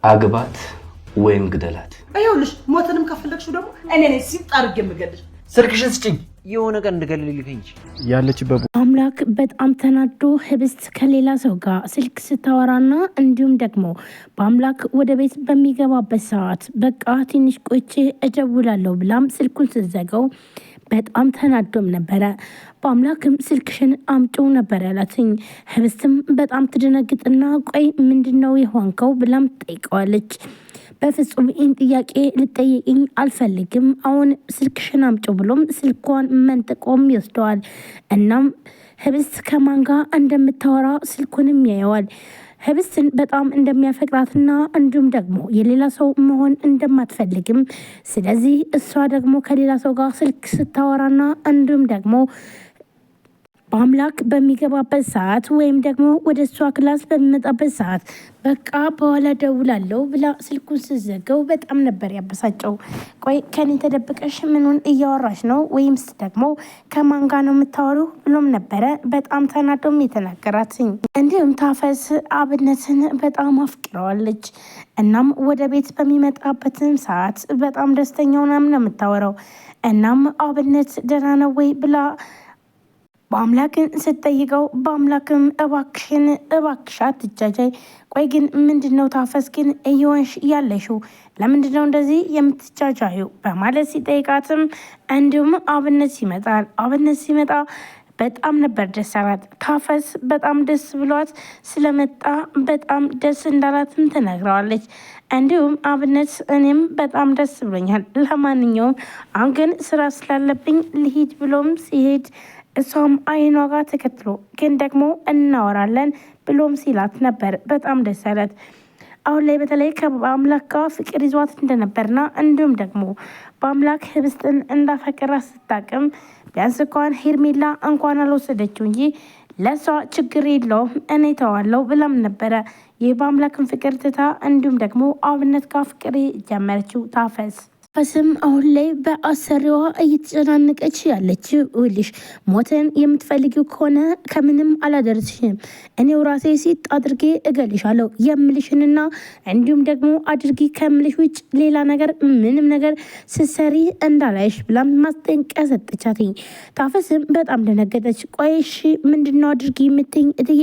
አግባት ወይም ግደላት። አይውልሽ ሞተንም ከፈለግሽው ደግሞ እኔ ነኝ ሲጣርግ የምገልሽ። ስልክሽን ስጭኝ የሆነ ቀን እንድገልልልኝ እንጂ ያለችበት አምላክ በጣም ተናዶ ህብስት ከሌላ ሰው ጋር ስልክ ስታወራና እንዲሁም ደግሞ በአምላክ ወደ ቤት በሚገባበት ሰዓት በቃ ትንሽ ቆይቼ እደውላለሁ ብላም ስልኩን ስትዘጋው በጣም ተናዶም ነበረ። በአምላክም ስልክሽን አምጪው ነበር ያላትኝ። ህብስትም በጣም ትደነግጥና ቆይ ምንድነው የሆንከው ብላም ትጠይቀዋለች። በፍጹም ይህን ጥያቄ ልጠይቅኝ አልፈልግም፣ አሁን ስልክሽን አምጪው ብሎም ስልኳን መንጥቆም ይወስደዋል። እናም ህብስት ከማን ጋር እንደምታወራ ስልኩንም ያየዋል። ህብስትን በጣም እንደሚያፈቅራትና እንዲሁም ደግሞ የሌላ ሰው መሆን እንደማትፈልግም፣ ስለዚህ እሷ ደግሞ ከሌላ ሰው ጋር ስልክ ስታወራና እንዲሁም ደግሞ በአምላክ በሚገባበት ሰዓት ወይም ደግሞ ወደ እሷ ክላስ በሚመጣበት ሰዓት በቃ በኋላ ደውላለሁ ብላ ስልኩን ስዘገው በጣም ነበር ያበሳጨው። ቆይ ከኔ ተደብቀሽ ምኑን እያወራሽ ነው? ወይምስ ደግሞ ከማን ጋር ነው የምታወሩ ብሎም ነበረ በጣም ተናዶም የተናገራትኝ። እንዲሁም ታፈስ አብነትን በጣም አፍቅረዋለች። እናም ወደ ቤት በሚመጣበትም ሰዓት በጣም ደስተኛ ሆናም ነው የምታወራው። እናም አብነት ደህና ነው ወይ ብላ በአምላክን ስትጠይቀው በአምላክም እባክሽ አትጃጃይ፣ ቆይ ግን ምንድነው ታፈስ ግን እየሆንሽ ያለሽው? ለምንድነው እንደዚህ የምትጃጃዩ? በማለት ሲጠይቃትም እንዲሁም አብነት ሲመጣ በጣም ነበር ደስ አላት። ታፈስ በጣም ደስ ብሏት ስለመጣ በጣም ደስ እንዳላትም ተነግረዋለች። እንዲሁም አብነት እኔም በጣም ደስ ብሎኛል፣ ለማንኛውም አሁን ግን ስራ ስላለብኝ ልሂድ ብሎም ሲሄድ እሷም አይኗ ጋር ተከትሎ ግን ደግሞ እናወራለን ብሎም ሲላት ነበር በጣም ደስ ያላት። አሁን ላይ በተለይ ከአምላክ ጋር ፍቅር ይዟት እንደነበርና እንዲሁም ደግሞ በአምላክ ህብስትን እንዳፈቀራ ስታቅም ቢያንስ እንኳን ሄርሜላ እንኳን አልወሰደችው እንጂ ለሷ ችግር የለውም እኔ ተዋለው ብላም ነበረ። ይህ በአምላክን ፍቅር ትታ እንዲሁም ደግሞ አብነት ጋር ፍቅር ጀመረችው ታፈስም አሁን ላይ በአሰሪዋ እየተጨናነቀች ያለችው ውልሽ ሞተን የምትፈልጊው ከሆነ ከምንም አላደርስሽም፣ እኔው ራሴ ሲጥ አድርጌ እገልሻለሁ የምልሽንና እንዲሁም ደግሞ አድርጊ ከምልሽ ውጭ ሌላ ነገር ምንም ነገር ስትሰሪ እንዳላይሽ ብላም ማስጠንቀቂያ ሰጠቻትኝ። ታፈስም በጣም ደነገጠች። ቆይሽ ምንድነው አድርጊ የምትይኝ እትዬ?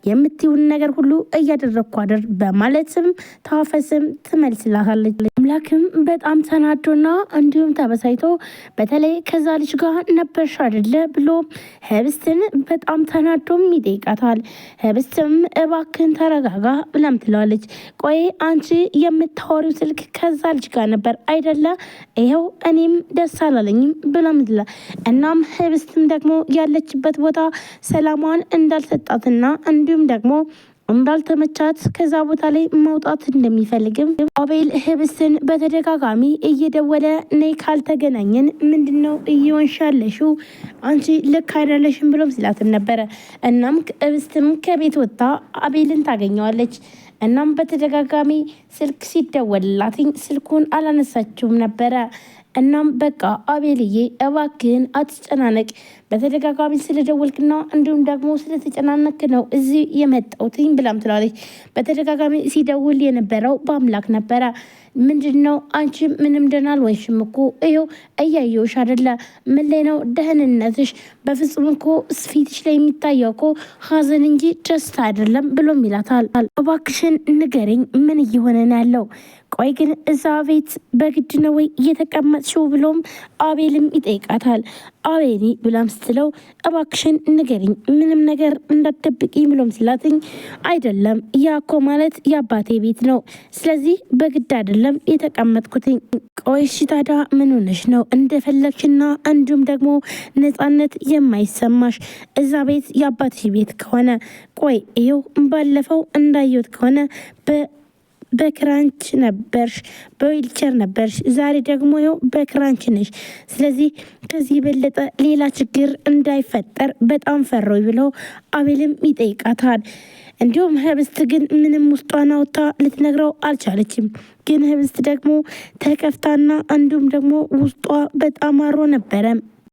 የምትይውን ነገር ሁሉ እያደረግኩ አደር በማለትም ታፈስም ትመልስላታለች። አምላክም በጣም ተናዶና እንዲሁም ተበሳይቶ በተለይ ከዛ ልጅ ጋር ነበርሽ አይደለ ብሎ ህብስትን በጣም ተናዶም ይጠይቃታል። ህብስትም እባክን ተረጋጋ ብለም ትለዋለች። ቆይ አንቺ የምታወሪው ስልክ ከዛ ልጅ ጋር ነበር አይደለ? ይኸው እኔም ደስ አላለኝም ብለም ትላ እናም ህብስትም ደግሞ ያለችበት ቦታ ሰላሟን እንዳልሰጣትና እንዲሁም ደግሞ እንዳልተመቻት ከዛ ቦታ ላይ መውጣት እንደሚፈልግም አቤል ህብስትን በተደጋጋሚ እየደወለ ነይ ካልተገናኘን ምንድነው እየሆንሽ ያለሽው? አንቺ ልክ አይደለሽም ብሎም ሲላትም ነበረ። እናም ህብስትም ከቤት ወጥታ አቤልን ታገኘዋለች። እናም በተደጋጋሚ ስልክ ሲደወልላትኝ ስልኩን አላነሳችውም ነበረ። እናም በቃ አቤልዬ እባክህን አትጨናነቅ፣ በተደጋጋሚ ስለደወልክና እንዲሁም ደግሞ ስለተጨናነክ ነው እዚህ የመጣሁትኝ ብላም ትላለች። በተደጋጋሚ ሲደውል የነበረው በአምላክ ነበረ። ምንድነው አንቺ ምንም ደህና አልሆንሽም እኮ ይኸው እያየሁሽ አይደለ? ምን ላይ ነው ደህንነትሽ? በፍጹም እኮ ፊትሽ ላይ የሚታየው እኮ ሀዘን እንጂ ደስታ አይደለም ብሎም ይላታል። እባክሽን ንገሪኝ ምን እየሆነ ነው ያለው? ቆይ ግን እዛ ቤት በግድ ነው ወይ እየተቀመጥሽው? ብሎም አቤልም ይጠይቃታል። አቤኒ ብላም ስትለው እባክሽን ንገሪኝ ምንም ነገር እንዳትደብቂኝ ብሎም ሲላትኝ አይደለም ያ እኮ ማለት የአባቴ ቤት ነው፣ ስለዚህ በግድ አይደለም የተቀመጥኩትኝ። ቆይ እሺ ታዲያ ምን ሆነሽ ነው እንደፈለግሽና እንዲሁም ደግሞ ነፃነት የማይሰማሽ እዛ ቤት የአባትሽ ቤት ከሆነ? ቆይ ይኸው ባለፈው እንዳየሁት ከሆነ በክራንች ነበርሽ፣ በዊልቸር ነበርሽ፣ ዛሬ ደግሞ ይኸው በክራንች ነሽ። ስለዚህ ከዚህ የበለጠ ሌላ ችግር እንዳይፈጠር በጣም ፈሮኝ ብለው አቤልም ይጠይቃታል። እንዲሁም ህብስት ግን ምንም ውስጧን አውጥታ ልትነግረው አልቻለችም። ግን ህብስት ደግሞ ተከፍታና እንዲሁም ደግሞ ውስጧ በጣም አሮ ነበረ።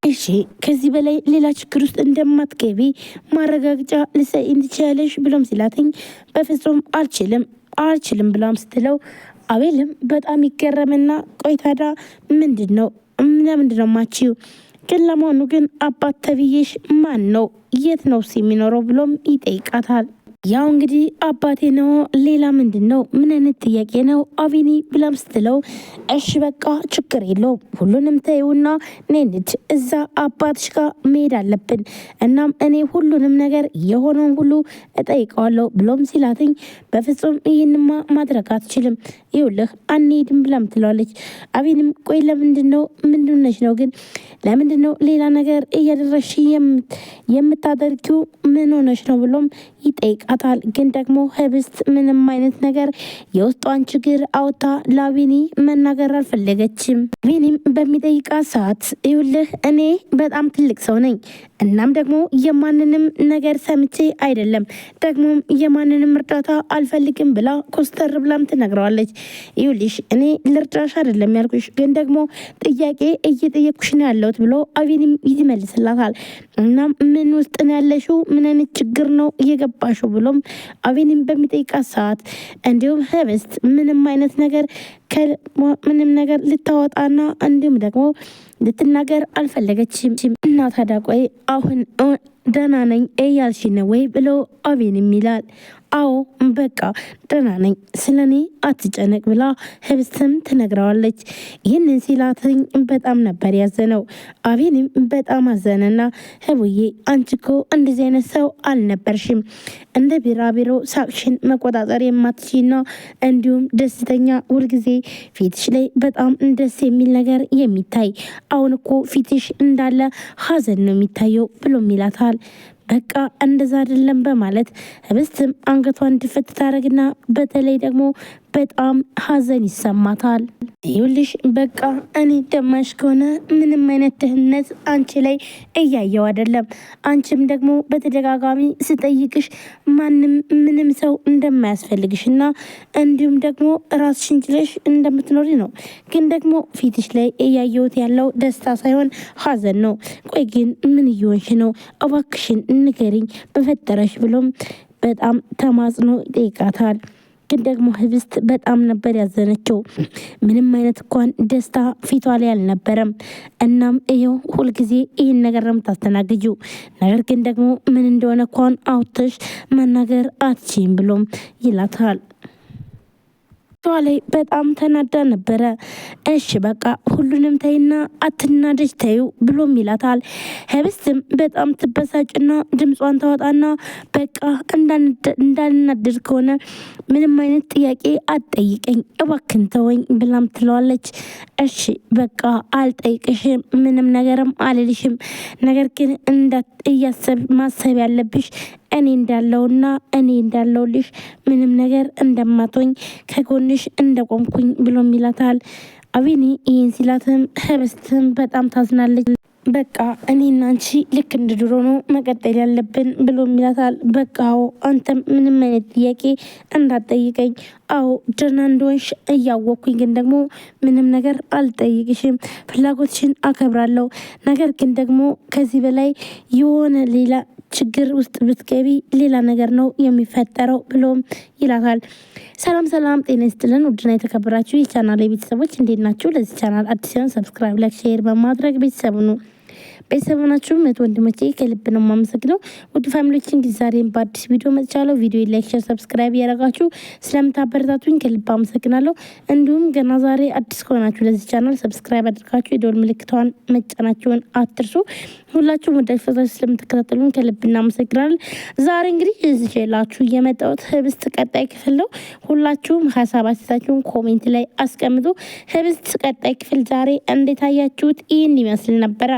እሺ ከዚህ በላይ ሌላ ችግር ውስጥ እንደማትገቢ ማረጋገጫ ልሰይን ትችያለሽ ብሎም ሲላትኝ በፍጹም አልችልም አልችልም ብላም ስትለው አቤልም በጣም ይገረምና ቆይ ታዲያ ምንድነው ለምንድነው ማቺው ግን ለመሆኑ ግን አባት ተብዬሽ ማን ነው የት ነው የሚኖረው ብሎም ይጠይቃታል። ያው እንግዲህ አባቴ ነው ሌላ ምንድነው ምን አይነት ጥያቄ ነው አቢኒ ብላም ስትለው እሺ በቃ ችግር የለውም ሁሉንም ተይውና ነንት እዛ አባትሽ ጋር መሄድ አለብን እናም እኔ ሁሉንም ነገር የሆነውን ሁሉ እጠይቀዋለሁ ብሎም ሲላትኝ በፍጹም ይህንማ ማድረግ አትችልም ይውልህ አንሄድም ብላም ትለዋለች። አቢንም ቆይ ለምንድነው ምንድነሽ ነው ግን ለምንድነው ሌላ ነገር እያደረግሽ የምታደርጊው ምን ሆነሽ ነው ብሎም ይጠይቃታል። ግን ደግሞ ህብስት ምንም አይነት ነገር የውስጧን ችግር አውታ ለአቢኒ መናገር አልፈለገችም። አቢኒም በሚጠይቃት ሰዓት ይኸውልህ እኔ በጣም ትልቅ ሰው ነኝ እናም ደግሞ የማንንም ነገር ሰምቼ አይደለም ደግሞም የማንንም እርዳታ አልፈልግም ብላ ኮስተር ብላም ትነግረዋለች። ይኸውልሽ እኔ ልርዳሽ አይደለም ያልኩሽ ግን ደግሞ ጥያቄ እየጠየኩሽ ነው ያለሁት ብሎ አቢኒም ይመልስላታል። እናም ምን ውስጥ ነው ያለሽው ምን አይነት ችግር ነው እየገባሽው ብሎም አቢኒም በሚጠይቃት ሰዓት እንዲሁም ህብስት ምንም አይነት ነገር ምንም ነገር ልታወጣና እንዲሁም ደግሞ ልትናገር አልፈለገችም። እና ታዲያ ቆይ አሁን ደህና ነኝ እያልሽ ነው ወይ ብሎ አቢኒም ይላል። አዎ በቃ ደህና ነኝ ስለኔ አትጨነቅ ብላ ህብስትም ትነግረዋለች። ይህንን ሲላትኝ በጣም ነበር ያዘነው። አቢኒም በጣም አዘነና ህቡዬ አንቺ እኮ እንደዚህ አይነት ሰው አልነበርሽም እንደ ቢራቢሮ ሳቅሽን መቆጣጠር የማትችይና እንዲሁም ደስተኛ ሁልጊዜ ፊትሽ ላይ በጣም ደስ የሚል ነገር የሚታይ አሁን እኮ ፊትሽ እንዳለ ሀዘን ነው የሚታየው ብሎም ይላታል። በቃ እንደዛ አይደለም በማለት ህብስትም አንገቷን ድፍት ታደርግና በተለይ ደግሞ በጣም ሀዘን ይሰማታል። ይኸውልሽ በቃ እኔ ደማሽ ከሆነ ምንም አይነት ድህነት አንቺ ላይ እያየው አይደለም አንቺም ደግሞ በተደጋጋሚ ስጠይቅሽ ማንም ምንም ሰው እንደማያስፈልግሽ እና እንዲሁም ደግሞ ራስሽን ችለሽ እንደምትኖሪ ነው ግን ደግሞ ፊትሽ ላይ እያየሁት ያለው ደስታ ሳይሆን ሀዘን ነው። ቆይ ግን ምን እየሆንሽ ነው እባክሽን ንገሪኝ በፈጠረሽ ብሎም በጣም ተማጽኖ ይጠይቃታል። ግን ደግሞ ህብስት በጣም ነበር ያዘነችው ምንም አይነት እንኳን ደስታ ፊቷ ላይ አልነበረም። እናም ይኸው ሁልጊዜ ይህን ነገር ነው የምታስተናግጂው ነገር ግን ደግሞ ምን እንደሆነ እንኳን አውጥተሽ መናገር አትችይም ብሎም ይላታል። ላይ በጣም ተናዳ ነበረ። እሺ በቃ ሁሉንም ተይና አትናደጅ ተዩ ብሎም ይላታል። ህብስትም በጣም ትበሳጭና ድምጿን ታወጣና በቃ እንዳልናደድ ከሆነ ምንም አይነት ጥያቄ አትጠይቀኝ እባክን ተወኝ ብላም ትለዋለች። እሺ በቃ አልጠይቅሽም ምንም ነገርም አልልሽም ነገር ግን እያሰብ ማሰብ ያለብሽ እኔ እንዳለውና እኔ እንዳለውልሽ ምንም ነገር እንደማትሆኝ ከጎንሽ እንደቆምኩኝ ብሎም ይላታል። አቢኒ ይህን ሲላትም ህብስትም በጣም ታዝናለች። በቃ እኔና አንቺ ልክ እንደ ድሮ ነው መቀጠል ያለብን ብሎም ይላታል። በቃ አዎ አንተም ምንም አይነት ጥያቄ እንዳትጠይቀኝ አዎ ደህና እንደሆንሽ እያወቅኩኝ ግን ደግሞ ምንም ነገር አልጠይቅሽም ፍላጎትሽን አከብራለሁ ነገር ግን ደግሞ ከዚህ በላይ የሆነ ሌላ ችግር ውስጥ ብትገቢ ሌላ ነገር ነው የሚፈጠረው ብሎም ይላታል። ሰላም ሰላም ጤና ይስጥልን ውድና የተከበራችሁ የቻናል ቤተሰቦች እንዴት ናችሁ? ለዚህ ቻናል አዲስ ሲሆን ሰብስክራይብ ላይክ ሼር በማድረግ ቤተሰብ ነው ቤተሰቦናችሁ እህት ወንድሞቼ ከልብ ነው የማመሰግነው። ውድ ፋሚሊዎችን እንግዲህ ዛሬም በአዲስ ቪዲዮ መጥቻለሁ። ቪዲዮ ላይክ ሼር ሰብስክራይብ ያደረጋችሁ ስለምታበረታቱኝ ከልብ አመሰግናለሁ። እንዲሁም ገና ዛሬ አዲስ ከሆናችሁ ለዚህ ቻናል ሰብስክራይብ አድርጋችሁ የደወል ምልክቷን መጫናችሁን አትርሱ። ሁላችሁም ወደ ፍቅራችሁ ስለምትከታተሉን ከልብ እናመሰግናለን። ዛሬ እንግዲህ እዚህ ላችሁ የመጣሁት ህብስት ቀጣይ ክፍል ነው። ሁላችሁም ሀሳብ አስተያየታችሁን ኮሜንት ላይ አስቀምጡ። ህብስት ቀጣይ ክፍል ዛሬ እንዴት አያችሁት? ይህን ይመስል ነበረ።